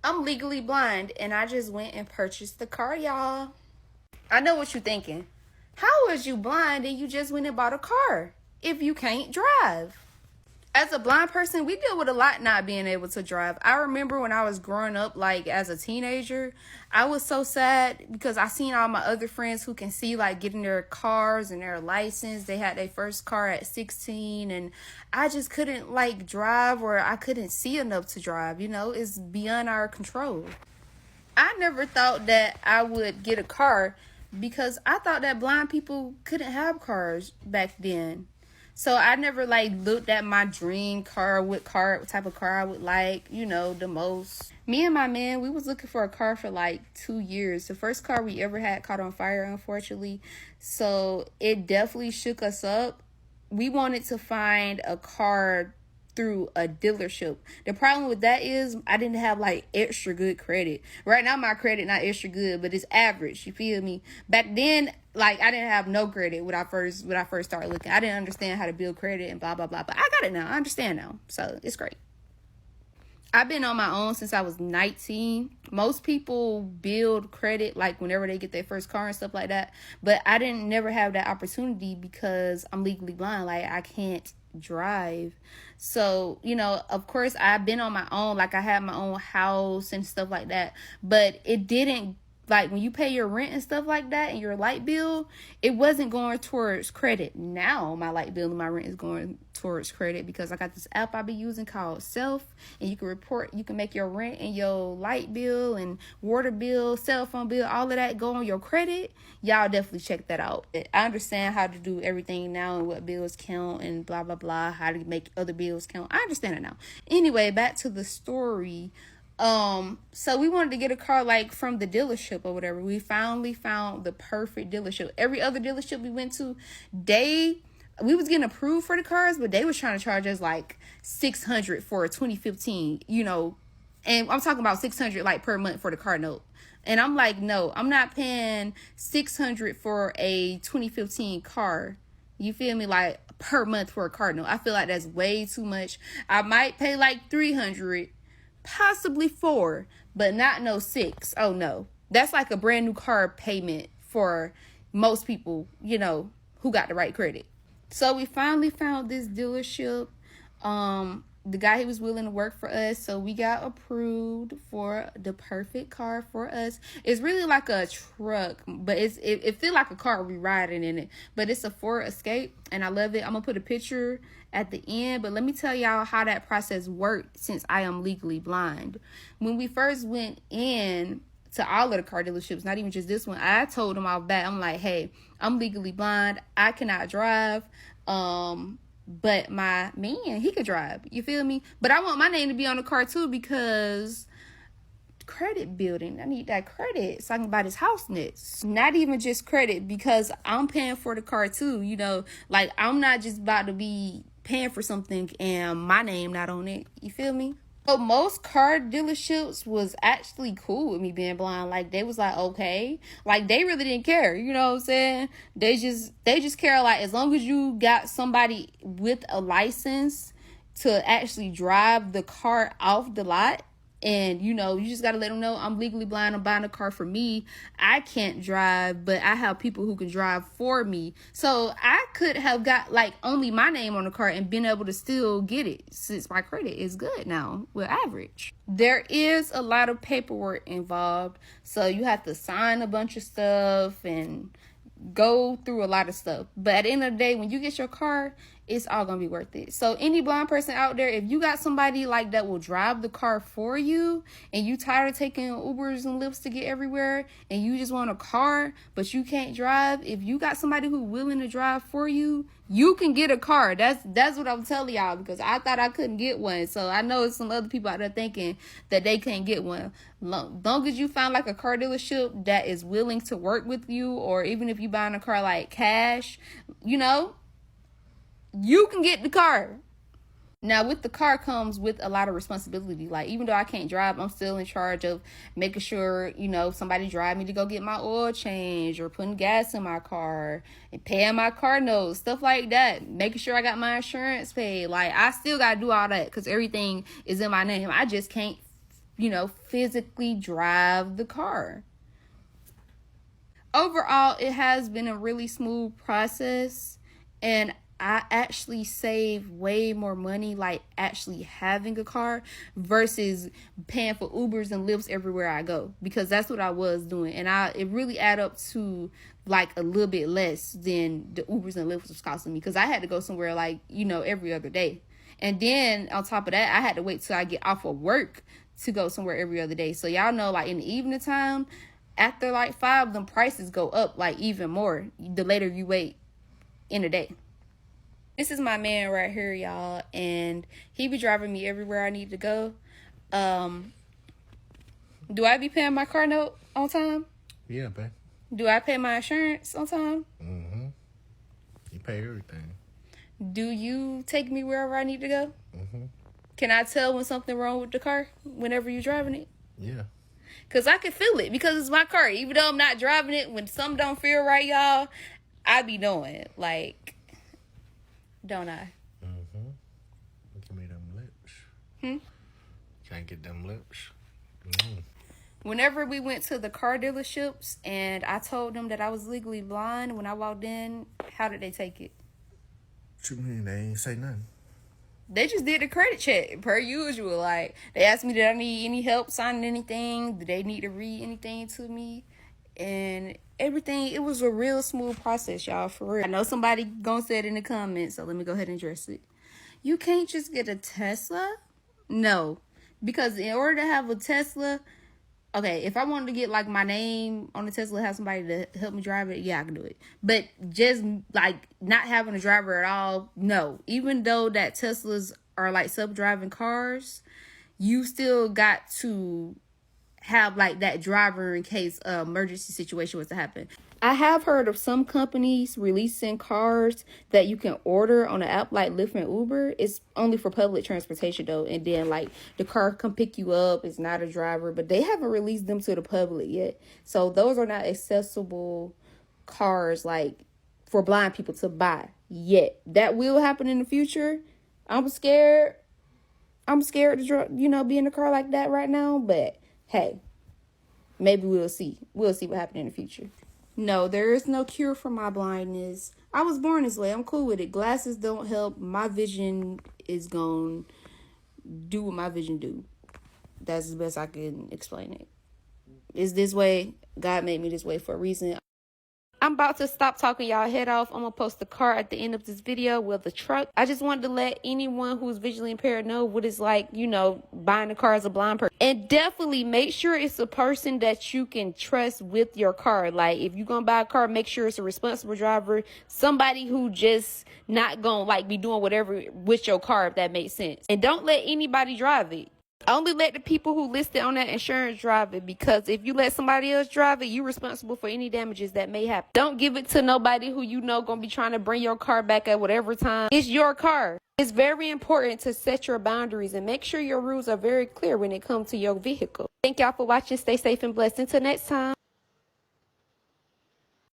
I'm legally blind and I just went and purchased the car, y'all. I know what you're thinking. How is you blind and you just went and bought a car if you can't drive? As a blind person, we deal with a lot not being able to drive. I remember when I was growing up, like as a teenager, I was so sad because I seen all my other friends who can see, like getting their cars and their license. They had their first car at 16 and I just couldn't like drive, or I couldn't see enough to drive. You know, it's beyond our control. I never thought that I would get a car because I thought that blind people couldn't have cars back then. So I never like looked at my dream car, what type of car I would like, you know, the most. Me and my man, we was looking for a car for like 2 years. The first car we ever had caught on fire, unfortunately. So it definitely shook us up. We wanted to find a car through a dealership. The problem with that is I didn't have like extra good credit. Right now my credit not extra good, but it's average. You feel me? Back then, like I didn't have no credit when I first started looking. I didn't understand how to build credit and blah blah blah. But I got it now. I understand now. So it's great. I've been on my own since I was 19. Most people build credit like whenever they get their first car and stuff like that. But I didn't never have that opportunity because I'm legally blind. Like I can't drive. So, you know, of course I've been on my own. Like I had my own house and stuff like that. But it didn't, like when you pay your rent and stuff like that and your light bill, it wasn't going towards credit. Now my light bill and my rent is going towards credit because I got this app I be using called Self, and you can make your rent and your light bill and water bill, cell phone bill, all of that go on your credit. Y'all definitely check that out. I understand how to do everything now and what bills count and blah blah blah, how to make other bills count. I understand it now. Anyway, back to the story. So we wanted to get a car like from the dealership or whatever. We finally found the perfect dealership. Every other dealership we went to, we was getting approved for the cars, but they was trying to charge us like $600 for a 2015, you know, and I'm talking about $600 like per month for the car note. And I'm like, no, I'm not paying $600 for a 2015 car. You feel me? Like per month for a car note. I feel like that's way too much. I might pay like $300, possibly $400, but not no $600. Oh no, that's like a brand new car payment for most people, you know, who got the right credit. So we finally found this dealership. The guy, he was willing to work for us, so we got approved for the perfect car for us. It's really like a truck, but it feel like a car we riding in it. But it's a Ford Escape, and I love it. I'm gonna put a picture at the end, but let me tell y'all how that process worked since I am legally blind. When we first went in to all of the car dealerships, not even just this one, I told them off bat, I'm like, hey, I'm legally blind, I cannot drive, but my man, he could drive. You feel me? But I want my name to be on the car too because credit building. I need that credit so I can buy this house next. Not even just credit, because I'm paying for the car too. You know, like I'm not just about to be paying for something and my name not on it. You feel me? So most car dealerships was actually cool with me being blind. Like they was like, okay, like they really didn't care. You know what I'm saying? They just care, like as long as you got somebody with a license to actually drive the car off the lot. And, you know, you just got to let them know I'm legally blind. I'm buying a car for me. I can't drive, but I have people who can drive for me. So I could have got like only my name on the car and been able to still get it since my credit is good now. We're average. There is a lot of paperwork involved. So you have to sign a bunch of stuff and go through a lot of stuff. But at the end of the day, when you get your car, it's all gonna be worth it. So any blind person out there, if you got somebody like that will drive the car for you and you tired of taking Ubers and Lyfts to get everywhere and you just want a car but you can't drive, if you got somebody who's willing to drive for you, you can get a car. That's what I'm telling y'all, because I thought I couldn't get one. So I know some other people out there thinking that they can't get one. Long as you find like a car dealership that is willing to work with you, or even if you buying a car like cash, you know, you can get the car. Now, with the car comes with a lot of responsibility. Like, even though I can't drive, I'm still in charge of making sure, you know, somebody drive me to go get my oil change or putting gas in my car and paying my car notes, stuff like that. Making sure I got my insurance paid. Like, I still got to do all that because everything is in my name. I just can't physically drive the car. Overall, it has been a really smooth process, and I actually save way more money like actually having a car versus paying for Ubers and Lyfts everywhere I go, because that's what I was doing, and it really add up to like a little bit less than the Ubers and Lyfts was costing me, because I had to go somewhere like every other day, and then on top of that I had to wait till I get off of work to go somewhere every other day. So y'all know, like in the evening time after like 5, them prices go up like even more the later you wait in the day. This is my man right here, y'all, and he be driving me everywhere I need to go. Do I be paying my car note on time? Yeah, babe. Do I pay my insurance on time? Mm-hmm. You pay everything. Do you take me wherever I need to go? Mm-hmm. Can I tell when something wrong with the car whenever you're driving it? Yeah. Because I can feel it, because it's my car. Even though I'm not driving it, when something don't feel right, y'all, I be knowing it. Like, don't I? Mm-hmm. Give me them lips. Can't get them lips. Mm. Whenever we went to the car dealerships and I told them that I was legally blind when I walked in, how did they take it? What you mean? They ain't say nothing. They just did the credit check per usual. Like, they asked me, did I need any help signing anything? Did they need to read anything to me? And everything, it was a real smooth process, y'all, for real. I know somebody gonna say it in the comments, so let me go ahead and address it. You can't just get a Tesla? No. Because in order to have a Tesla, okay, if I wanted to get like my name on the Tesla, have somebody to help me drive it, yeah, I can do it. But just like not having a driver at all, no. Even though that Teslas are like self-driving cars, you still got to have like that driver in case an emergency situation was to happen. I have heard of some companies releasing cars that you can order on an app like Lyft and Uber. It's only for public transportation though, and then like the car come pick you up. It's not a driver, but they haven't released them to the public yet. So those are not accessible cars like for blind people to buy yet. That will happen in the future. I'm scared to be in a car like that right now, but hey, maybe we'll see. We'll see what happens in the future. No, there is no cure for my blindness. I was born this way. I'm cool with it. Glasses don't help. My vision is going to do what my vision do. That's the best I can explain it. It's this way. God made me this way for a reason. I'm about to stop talking y'all head off. I'm going to post the car at the end of this video with the truck. I just wanted to let anyone who's visually impaired know what it's like, buying a car as a blind person. And definitely make sure it's a person that you can trust with your car. Like, if you're going to buy a car, make sure it's a responsible driver. Somebody who just not going to, be doing whatever with your car, if that makes sense. And don't let anybody drive it. Only let the people who listed on that insurance drive it, because if you let somebody else drive it, you're responsible for any damages that may happen. Don't give it to nobody who gonna be trying to bring your car back at whatever time. It's your car. It's very important to set your boundaries and make sure your rules are very clear when it comes to your vehicle. Thank y'all for watching. Stay safe and blessed. Until next time.